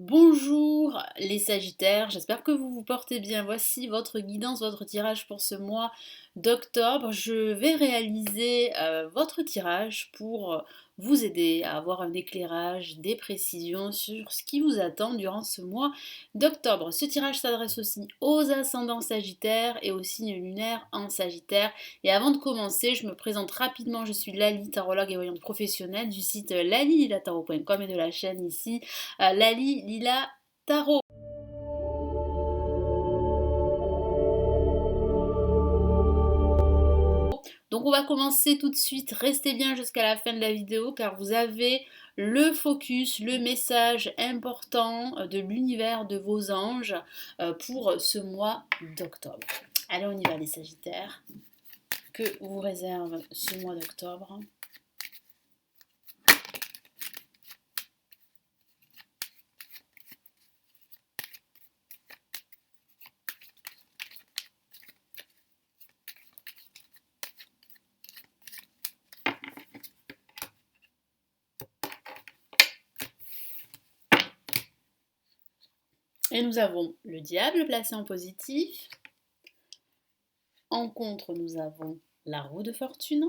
Bonjour les Sagittaires, j'espère que vous vous portez bien. Voici votre guidance, votre tirage pour ce mois d'octobre. Je vais réaliser votre tirage pour vous aider à avoir un éclairage, des précisions sur ce qui vous attend durant ce mois d'octobre. Ce tirage s'adresse aussi aux ascendants Sagittaires et aux signes lunaires en Sagittaire. Et avant de commencer, je me présente rapidement. Je suis Lali, tarologue et voyante professionnelle du site lalililataro.com et de la chaîne ici Lali Lila Tarot. Donc on va commencer tout de suite, restez bien jusqu'à la fin de la vidéo car vous avez le focus, le message important de l'univers de vos anges pour ce mois d'octobre. Allez, on y va les Sagittaires. Que vous réserve ce mois d'octobre? Et nous avons le diable placé en positif. En contre, nous avons la roue de fortune.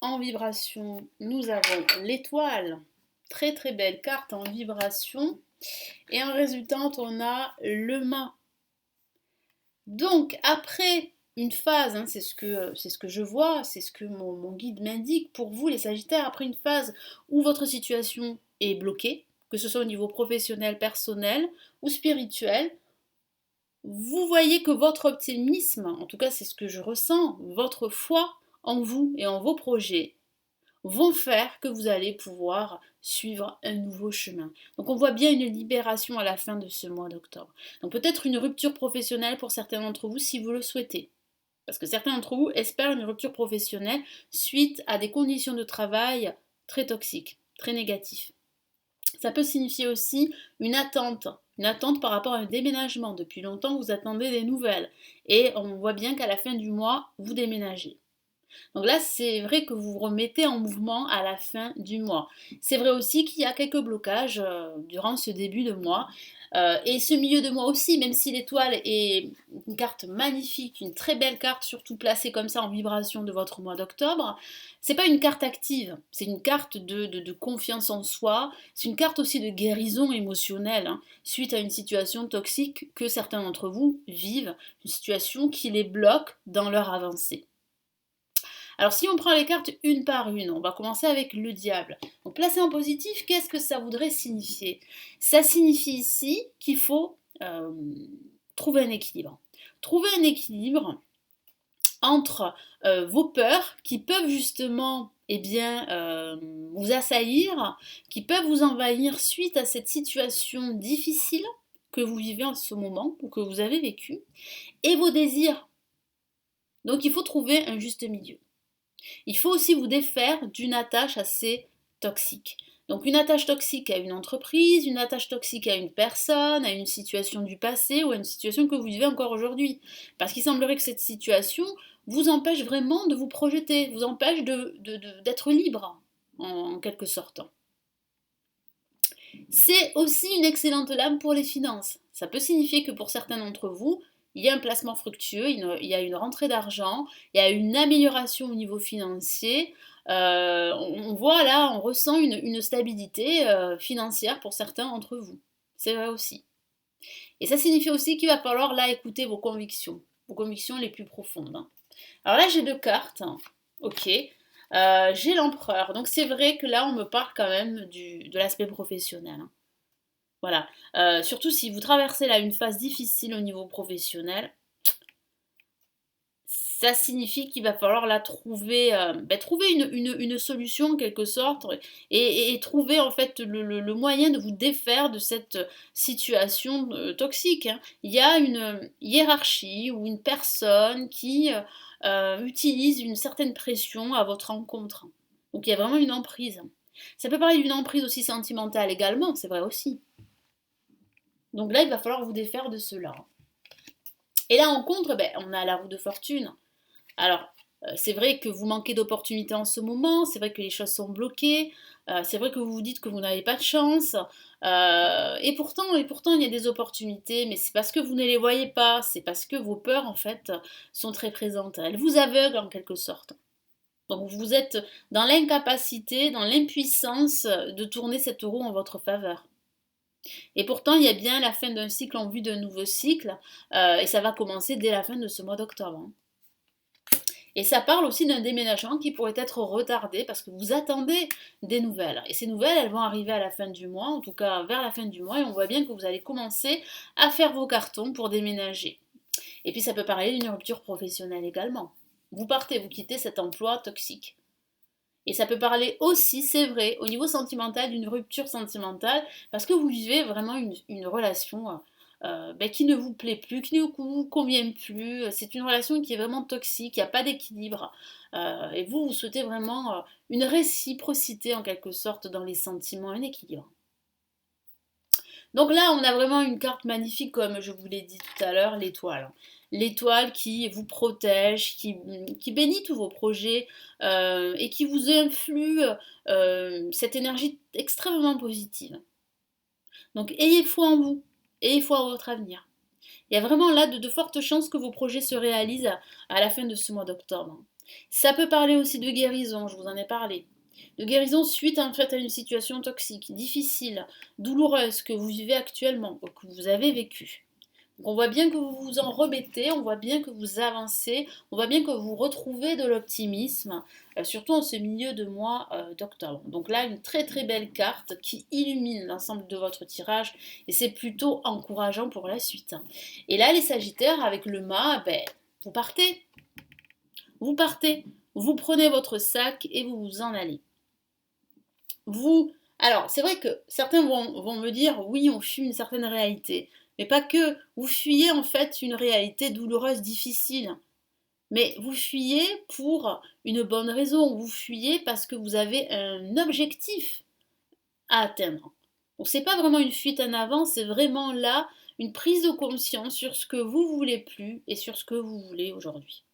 En vibration, nous avons l'étoile. Très très belle carte en vibration. Et en résultante, on a le mât. Donc, après une phase, c'est ce que je vois, c'est ce que mon guide m'indique pour vous les Sagittaires, après une phase où votre situation est bloquée, que ce soit au niveau professionnel, personnel ou spirituel, vous voyez que votre optimisme, en tout cas c'est ce que je ressens, votre foi en vous et en vos projets, vont faire que vous allez pouvoir suivre un nouveau chemin. Donc on voit bien une libération à la fin de ce mois d'octobre. Donc peut-être une rupture professionnelle pour certains d'entre vous si vous le souhaitez. Parce que certains d'entre vous espèrent une rupture professionnelle suite à des conditions de travail très toxiques, très négatives. Ça peut signifier aussi une attente par rapport à un déménagement. Depuis longtemps, vous attendez des nouvelles. Et on voit bien qu'à la fin du mois, vous déménagez. Donc là, c'est vrai que vous vous remettez en mouvement à la fin du mois. C'est vrai aussi qu'il y a quelques blocages durant ce début de mois. Et ce milieu de mois aussi, même si l'étoile est une carte magnifique, une très belle carte, surtout placée comme ça en vibration de votre mois d'octobre, c'est pas une carte active, c'est une carte de confiance en soi, c'est une carte aussi de guérison émotionnelle, suite à une situation toxique que certains d'entre vous vivent, une situation qui les bloque dans leur avancée. Alors si on prend les cartes une par une, on va commencer avec le diable. Donc placé en positif, qu'est-ce que ça voudrait signifier? Ça signifie ici qu'il faut trouver un équilibre. Trouver un équilibre entre vos peurs qui peuvent justement vous assaillir, qui peuvent vous envahir suite à cette situation difficile que vous vivez en ce moment ou que vous avez vécu, et vos désirs. Donc il faut trouver un juste milieu. Il faut aussi vous défaire d'une attache assez toxique. Donc une attache toxique à une entreprise, une attache toxique à une personne, à une situation du passé ou à une situation que vous vivez encore aujourd'hui. Parce qu'il semblerait que cette situation vous empêche vraiment de vous projeter, vous empêche d'être libre, en quelque sorte. C'est aussi une excellente lame pour les finances. Ça peut signifier que pour certains d'entre vous, il y a un placement fructueux, il y a une rentrée d'argent, il y a une amélioration au niveau financier. On voit là, on ressent une stabilité financière pour certains d'entre vous. C'est vrai aussi. Et ça signifie aussi qu'il va falloir là écouter vos convictions les plus profondes. Alors là, j'ai deux cartes. Ok. J'ai l'empereur. Donc c'est vrai que là, on me parle quand même de l'aspect professionnel. Voilà. Surtout si vous traversez là une phase difficile au niveau professionnel, ça signifie qu'il va falloir là trouver une solution en quelque sorte et trouver en fait le moyen de vous défaire de cette situation toxique. Il y a une hiérarchie ou une personne qui utilise une certaine pression à votre encontre. Donc il y a vraiment une emprise. Ça peut parler d'une emprise aussi sentimentale également, c'est vrai aussi. Donc là, il va falloir vous défaire de cela. Et là, en contre, on a la roue de fortune. Alors, c'est vrai que vous manquez d'opportunités en ce moment, c'est vrai que les choses sont bloquées, C'est vrai que vous vous dites que vous n'avez pas de chance. Et pourtant, il y a des opportunités, mais c'est parce que vous ne les voyez pas. C'est parce que vos peurs, en fait, sont très présentes. Elles vous aveuglent en quelque sorte. Donc vous êtes dans l'incapacité, dans l'impuissance de tourner cette roue en votre faveur. Et pourtant, il y a bien la fin d'un cycle en vue d'un nouveau cycle, et ça va commencer dès la fin de ce mois d'octobre, hein. Et ça parle aussi d'un déménagement qui pourrait être retardé parce que vous attendez des nouvelles. Et ces nouvelles, elles vont arriver à la fin du mois, en tout cas vers la fin du mois, et on voit bien que vous allez commencer à faire vos cartons pour déménager. Et puis ça peut parler d'une rupture professionnelle également. Vous partez, vous quittez cet emploi toxique. Et ça peut parler aussi, c'est vrai, au niveau sentimental, d'une rupture sentimentale, parce que vous vivez vraiment une relation qui ne vous plaît plus, qui ne vous convient plus. C'est une relation qui est vraiment toxique, il n'y a pas d'équilibre. Et vous souhaitez vraiment une réciprocité en quelque sorte dans les sentiments, un équilibre. Donc là, on a vraiment une carte magnifique, comme je vous l'ai dit tout à l'heure, l'étoile. L'étoile qui vous protège, qui bénit tous vos projets et qui vous influe cette énergie extrêmement positive. Donc ayez foi en vous, ayez foi en votre avenir. Il y a vraiment là de fortes chances que vos projets se réalisent à la fin de ce mois d'octobre. Ça peut parler aussi de guérison, je vous en ai parlé. De guérison suite en fait à une situation toxique, difficile, douloureuse que vous vivez actuellement, ou que vous avez vécue. Donc on voit bien que vous vous en remettez, on voit bien que vous avancez, on voit bien que vous retrouvez de l'optimisme, surtout en ce milieu de mois d'octobre. Donc là, une très très belle carte qui illumine l'ensemble de votre tirage et c'est plutôt encourageant pour la suite. Et là, les Sagittaires, avec le mât, vous partez. Vous partez, vous prenez votre sac et vous vous en allez. Alors c'est vrai que certains vont me dire, oui, on fuit une certaine réalité. Mais pas que. Vous fuyez en fait une réalité douloureuse, difficile. Mais vous fuyez pour une bonne raison. Vous fuyez parce que vous avez un objectif à atteindre. Donc c'est pas vraiment une fuite en avant, c'est vraiment là une prise de conscience sur ce que vous voulez plus et sur ce que vous voulez aujourd'hui.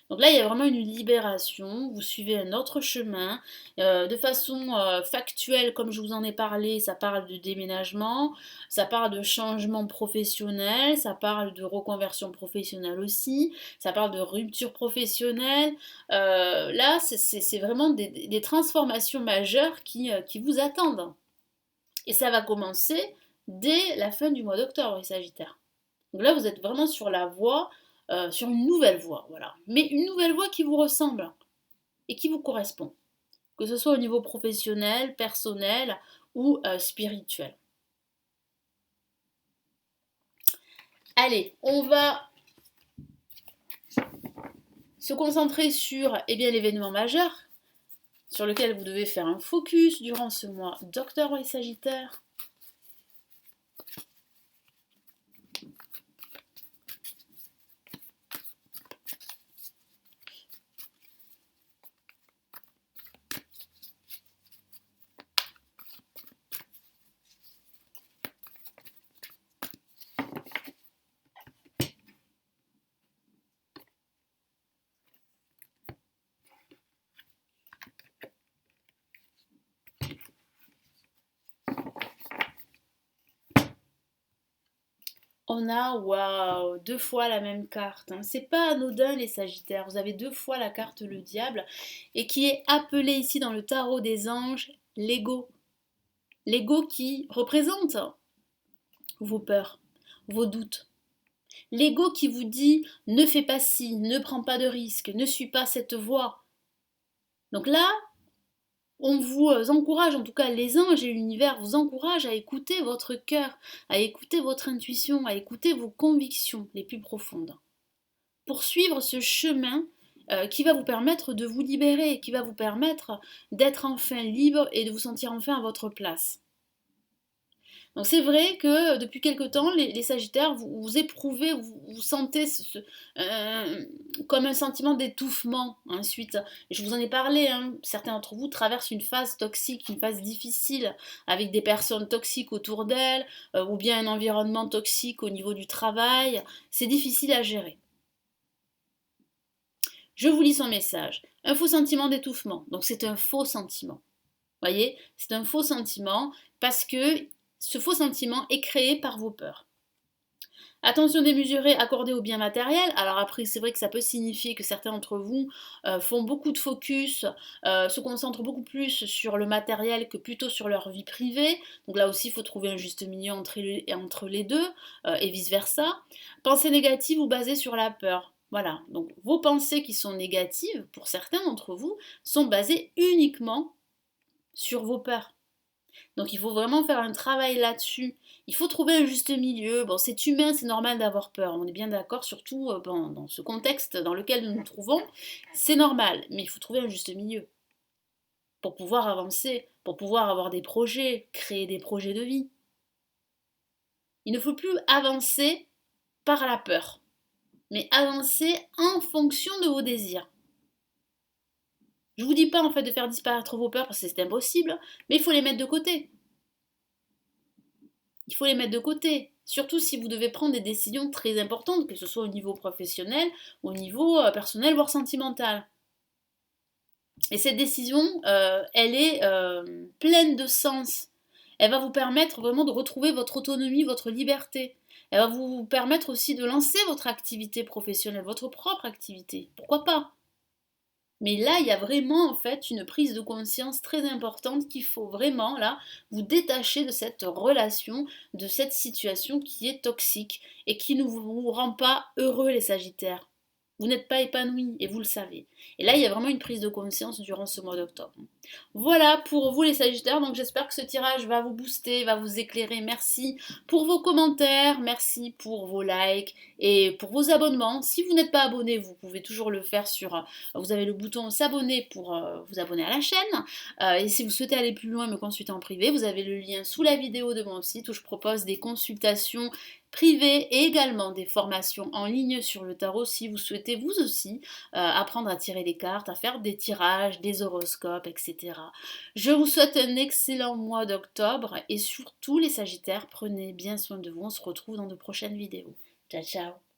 Donc là, il y a vraiment une libération, vous suivez un autre chemin. De façon factuelle, comme je vous en ai parlé, ça parle de déménagement, ça parle de changement professionnel, ça parle de reconversion professionnelle aussi, ça parle de rupture professionnelle. Là, c'est vraiment des transformations majeures qui vous attendent. Et ça va commencer dès la fin du mois d'octobre, les Sagittaires. Donc là, vous êtes vraiment sur la voie sur une nouvelle voie, voilà. Mais une nouvelle voie qui vous ressemble et qui vous correspond, que ce soit au niveau professionnel, personnel ou spirituel. Allez, on va se concentrer sur l'événement majeur sur lequel vous devez faire un focus durant ce mois d'octobre, les Sagittaires. On a, waouh, deux fois la même carte, hein. C'est pas anodin les Sagittaires. Vous avez deux fois la carte le diable et qui est appelé ici dans le tarot des anges l'ego. L'ego qui représente vos peurs, vos doutes. L'ego qui vous dit ne fais pas ci, ne prends pas de risque, ne suis pas cette voie. Donc là, on vous encourage, en tout cas les anges et l'univers vous encouragent à écouter votre cœur, à écouter votre intuition, à écouter vos convictions les plus profondes. Pour suivre ce chemin qui va vous permettre de vous libérer, qui va vous permettre d'être enfin libre et de vous sentir enfin à votre place. Donc c'est vrai que depuis quelque temps, les Sagittaires, vous éprouvez, vous sentez comme un sentiment d'étouffement ensuite. Et je vous en ai parlé, hein, certains d'entre vous traversent une phase toxique, une phase difficile, avec des personnes toxiques autour d'elles, ou bien un environnement toxique au niveau du travail. C'est difficile à gérer. Je vous lis son message. Un faux sentiment d'étouffement. Donc c'est un faux sentiment. Voyez, c'est un faux sentiment parce que ce faux sentiment est créé par vos peurs. Attention démesurée accordée au bien matériel. Alors après, c'est vrai que ça peut signifier que certains d'entre vous font beaucoup de focus, se concentrent beaucoup plus sur le matériel que plutôt sur leur vie privée. Donc là aussi, il faut trouver un juste milieu entre les deux et vice-versa. Pensée négative ou basée sur la peur. Voilà, donc vos pensées qui sont négatives, pour certains d'entre vous, sont basées uniquement sur vos peurs. Donc il faut vraiment faire un travail là-dessus. Il faut trouver un juste milieu. Bon, c'est humain, c'est normal d'avoir peur. On est bien d'accord, surtout dans ce contexte dans lequel nous nous trouvons. C'est normal, mais il faut trouver un juste milieu pour pouvoir avancer, pour pouvoir avoir des projets, créer des projets de vie. Il ne faut plus avancer par la peur, mais avancer en fonction de vos désirs. Je ne vous dis pas en fait de faire disparaître vos peurs parce que c'est impossible, mais il faut les mettre de côté. Il faut les mettre de côté. Surtout si vous devez prendre des décisions très importantes, que ce soit au niveau professionnel, au niveau personnel, voire sentimental. Et cette décision, elle est pleine de sens. Elle va vous permettre vraiment de retrouver votre autonomie, votre liberté. Elle va vous permettre aussi de lancer votre activité professionnelle, votre propre activité. Pourquoi pas? Mais là, il y a vraiment en fait une prise de conscience très importante qu'il faut vraiment là vous détacher de cette relation, de cette situation qui est toxique et qui ne vous rend pas heureux les Sagittaires. Vous n'êtes pas épanoui et vous le savez. Et là, il y a vraiment une prise de conscience durant ce mois d'octobre. Voilà pour vous les Sagittaires, donc j'espère que ce tirage va vous booster, va vous éclairer. Merci pour vos commentaires, merci pour vos likes et pour vos abonnements. Si vous n'êtes pas abonné, vous pouvez toujours le faire vous avez le bouton s'abonner pour vous abonner à la chaîne. Et si vous souhaitez aller plus loin, me consulter en privé, vous avez le lien sous la vidéo de mon site où je propose des consultations privées et également des formations en ligne sur le tarot si vous souhaitez vous aussi apprendre à tirer des cartes, à faire des tirages, des horoscopes, etc. Je vous souhaite un excellent mois d'octobre et surtout les Sagittaires, prenez bien soin de vous, on se retrouve dans de prochaines vidéos. Ciao ciao.